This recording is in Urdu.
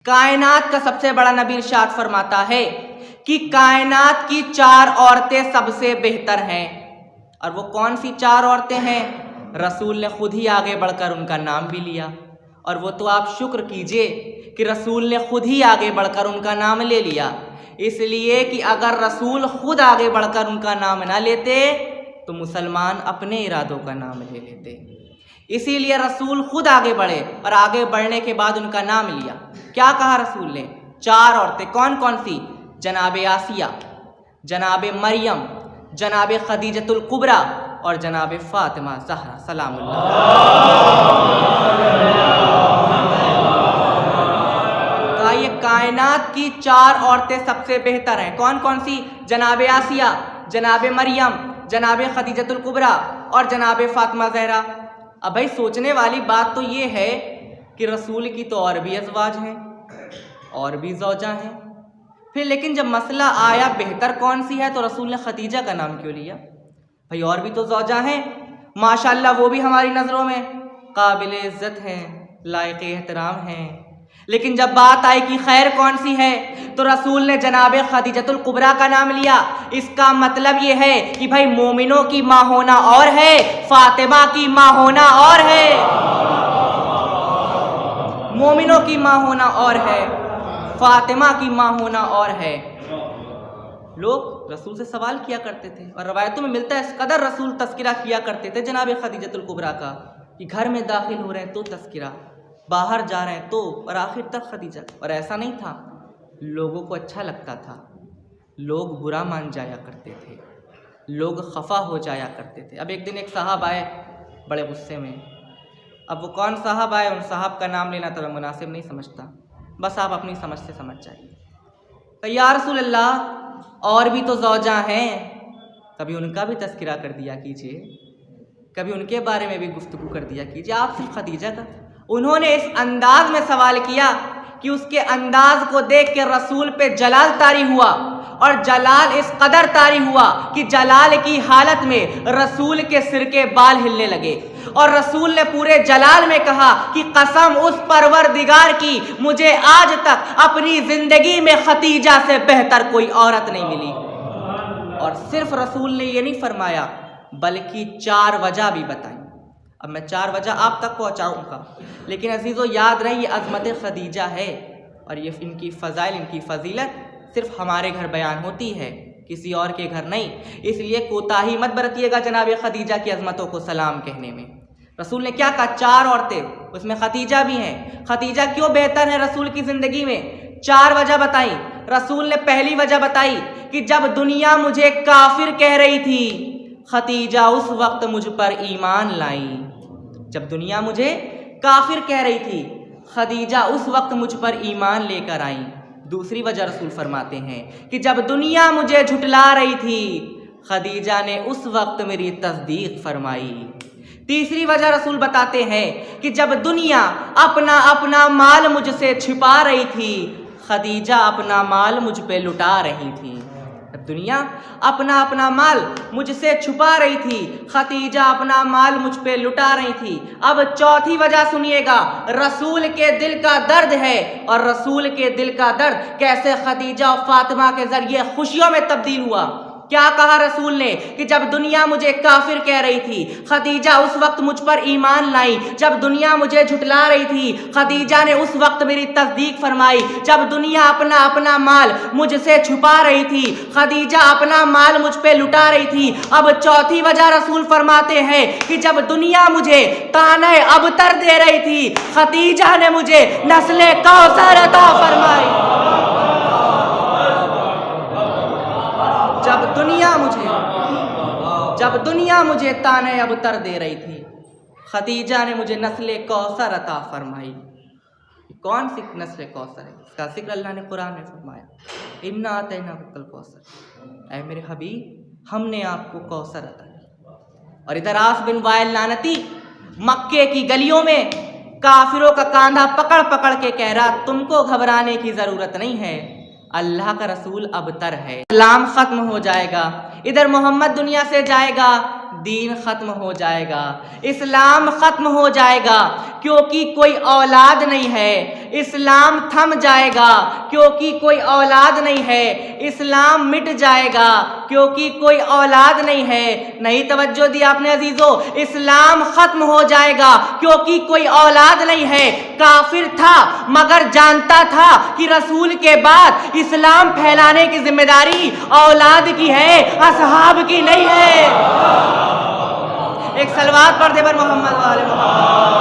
کائنات کا سب سے بڑا نبی ارشاد فرماتا ہے کہ کائنات کی 4 عورتیں سب سے بہتر ہیں. اور وہ کون سی 4 عورتیں ہیں؟ رسول نے خود ہی آگے بڑھ کر ان کا نام بھی لیا. اور وہ تو آپ شکر کیجئے کہ رسول نے خود ہی آگے بڑھ کر ان کا نام لے لیا. اس لیے کہ اگر رسول خود آگے بڑھ کر ان کا نام نہ لیتے تو مسلمان اپنے ارادوں کا نام لے لیتے. اسی لیے رسول خود آگے بڑھے اور آگے بڑھنے کے بعد ان کا نام لیا. کیا کہا رسول نے؟ 4 عورتیں. کون کون سی؟ جناب آسیہ، جناب مریم، جناب خدیجۃ الکبریٰ اور جناب فاطمہ زہرا سلام اللہ. کہا یہ کائنات کی 4 عورتیں سب سے بہتر ہیں. کون کون سی؟ جناب آسیہ، جناب مریم، جناب خدیجۃ الکبریٰ اور جناب فاطمہ زہرا. اب بھائی سوچنے والی بات تو یہ ہے کہ رسول کی تو اور بھی ازواج ہیں اور بھی زوجہ ہیں. پھر لیکن جب مسئلہ آیا بہتر کون سی ہے تو رسول نے خدیجہ کا نام کیوں لیا؟ بھائی اور بھی تو زوجہ ہیں ماشاءاللہ، وہ بھی ہماری نظروں میں قابل عزت ہیں، لائق احترام ہیں. لیکن جب بات آئی کہ خیر کون سی ہے تو رسول نے جناب خدیجۃ الکبریٰ کا نام لیا. اس کا مطلب یہ ہے کہ بھائی مومنوں کی ماں ہونا اور ہے، فاطمہ کی ماں ہونا اور ہے. مومنوں کی ماں ہونا اور ہے، فاطمہ کی ماں ہونا اور ہے. لوگ رسول سے سوال کیا کرتے تھے اور روایتوں میں ملتا ہے اس قدر رسول تذکرہ کیا کرتے تھے جناب خدیجۃ الکبریٰ کا کہ گھر میں داخل ہو رہے ہیں تو تذکرہ، باہر جا رہے ہیں تو، اور آخر تک خدیجہ. اور ایسا نہیں تھا، لوگوں کو اچھا لگتا تھا، لوگ برا مان جایا کرتے تھے، لوگ خفا ہو جایا کرتے تھے. اب ایک دن ایک صاحب آئے بڑے غصے میں. اب وہ کون صاحب آئے، ان صاحب کا نام لینا تو میں مناسب نہیں سمجھتا، بس آپ اپنی سمجھ سے سمجھ جائیے. تو یا رسول اللہ اور بھی تو زوجہ ہیں، کبھی ان کا بھی تذکرہ کر دیا کیجئے، کبھی ان کے بارے میں بھی گفتگو کر دیا کیجئے، آپ صرف خدیجہ کا. انہوں نے اس انداز میں سوال کیا کہ اس کے انداز کو دیکھ کے رسول پہ جلال طاری ہوا، اور جلال اس قدر طاری ہوا کہ جلال کی حالت میں رسول کے سر کے بال ہلنے لگے. اور رسول نے پورے جلال میں کہا کہ قسم اس پروردگار کی، مجھے آج تک اپنی زندگی میں خدیجہ سے بہتر کوئی عورت نہیں ملی. اور صرف رسول نے یہ نہیں فرمایا بلکہ 4 وجہ بھی بتائیں. اب میں 4 وجہ آپ تک پہنچاؤں گا، لیکن عزیزو یاد رہے یہ عظمت خدیجہ ہے اور یہ ان کی فضائل، ان کی فضیلت صرف ہمارے گھر بیان ہوتی ہے، کسی اور کے گھر نہیں. اس لیے کوتاہی مت برتیے گا جناب خدیجہ کی عظمتوں کو سلام کہنے میں. رسول نے کیا کہا؟ 4 عورتیں، اس میں خدیجہ بھی ہیں. خدیجہ کیوں بہتر ہے رسول کی زندگی میں؟ 4 وجہ بتائی. رسول نے پہلی وجہ بتائی کہ جب دنیا مجھے کافر کہہ رہی تھی خدیجہ اس وقت مجھ پر ایمان لائی. جب دنیا مجھے کافر کہہ رہی تھی خدیجہ اس وقت مجھ پر ایمان لے کر آئی. دوسری وجہ رسول فرماتے ہیں کہ جب دنیا مجھے جھٹلا رہی تھی خدیجہ نے اس وقت میری تصدیق فرمائی. تیسری وجہ رسول بتاتے ہیں کہ جب دنیا اپنا مال مجھ سے چھپا رہی تھی خدیجہ اپنا مال مجھ پہ لٹا رہی تھی. جب دنیا اپنا مال مجھ سے چھپا رہی تھی خدیجہ اپنا مال مجھ پہ لٹا رہی تھی. اب چوتھی وجہ سنیے گا، رسول کے دل کا درد ہے، اور رسول کے دل کا درد کیسے خدیجہ اور فاطمہ کے ذریعے خوشیوں میں تبدیل ہوا. کیا کہا رسول نے کہ جب دنیا مجھے کافر کہہ رہی تھی خدیجہ اس وقت مجھ پر ایمان لائی. جب دنیا مجھے جھٹلا رہی تھی خدیجہ نے اس وقت میری تصدیق فرمائی. جب دنیا اپنا مال مجھ سے چھپا رہی تھی خدیجہ اپنا مال مجھ پہ لٹا رہی تھی. اب چوتھی وجہ رسول فرماتے ہیں کہ جب دنیا مجھے طعنہ ابتر دے رہی تھی خدیجہ نے مجھے نسل کوثر عطا فرمائی. جب دنیا مجھے طعنہ ابتر دے رہی تھی خدیجہ نے مجھے نسل کوثر عطا فرمائی. کون سی نسل کوثر ہے؟ اس کا ذکر اللہ نے قرآن میں فرمایا، انا اعطیناک الکوثر، اے میرے حبیب ہم نے آپ کو کوثر عطا کیا. اور ادھر عاص بن وائل لعنتی مکے کی گلیوں میں کافروں کا کاندھا پکڑ کے کہہ رہا تم کو گھبرانے کی ضرورت نہیں ہے، اللہ کا رسول ابتر ہے، اسلام ختم ہو جائے گا، ادھر محمد دنیا سے جائے گا، دین ختم ہو جائے گا، اسلام ختم ہو جائے گا کیونکہ کوئی اولاد نہیں ہے، اسلام تھم جائے گا کیونکہ کوئی اولاد نہیں ہے، اسلام مٹ جائے گا کیونکہ کوئی اولاد نہیں ہے۔ نہیں توجہ دی آپ نے عزیزو، اسلام ختم ہو جائے گا کیونکہ کوئی اولاد نہیں ہے۔ کافر تھا مگر جانتا تھا کہ رسول کے بعد اسلام پھیلانے کی ذمہ داری اولاد کی ہے، اصحاب کی نہیں ہے۔ ایک صلوات پڑھ دے بر محمد و آل محمد۔